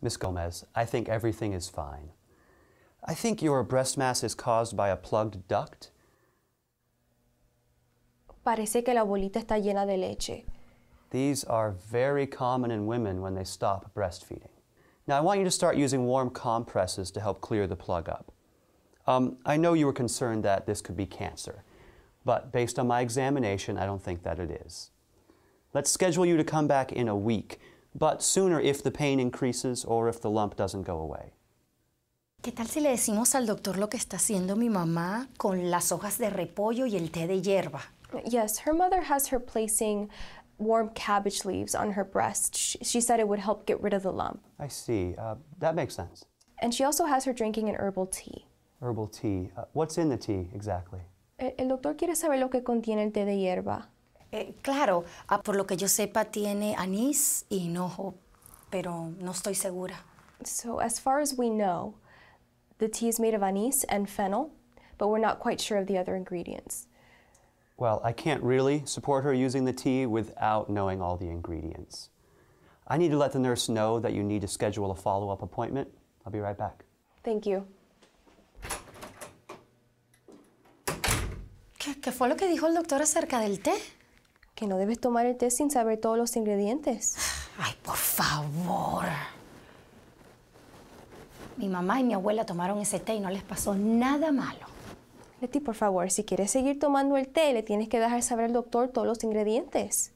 Miss Gomez, I think everything is fine. I think your breast mass is caused by a plugged duct. Parece que la bolita está llena de leche. These are very common in women when they stop breastfeeding. Now, I want you to start using warm compresses to help clear the plug up. I know you were concerned that this could be cancer, but based on my examination, I don't think that it is. Let's schedule you to come back in a week, but sooner if the pain increases or if the lump doesn't go away. ¿Qué tal si le decimos al doctor lo que está haciendo mi mamá con las hojas de repollo y el té de hierba? Yes, her mother has her placing warm cabbage leaves on her breast. She said it would help get rid of the lump. I see. That makes sense. And she also has her drinking an herbal tea. Herbal tea. What's in the tea exactly? El doctor quiere saber lo que contiene el té de hierba. Claro, por lo que yo sepa tiene anís y hinojo, pero no estoy segura. So as far as we know, the tea is made of anise and fennel, but we're not quite sure of the other ingredients. Well, I can't really support her using the tea without knowing all the ingredients. I need to let the nurse know that you need to schedule a follow-up appointment. I'll be right back. Thank you. ¿Qué fue lo que dijo el doctor acerca del té? Que no debes tomar el té sin saber todos los ingredientes. Ay, por favor. Mi mamá y mi abuela tomaron ese té y no les pasó nada malo. Leti, por favor, si quieres seguir tomando el té, le tienes que dejar saber al doctor todos los ingredientes.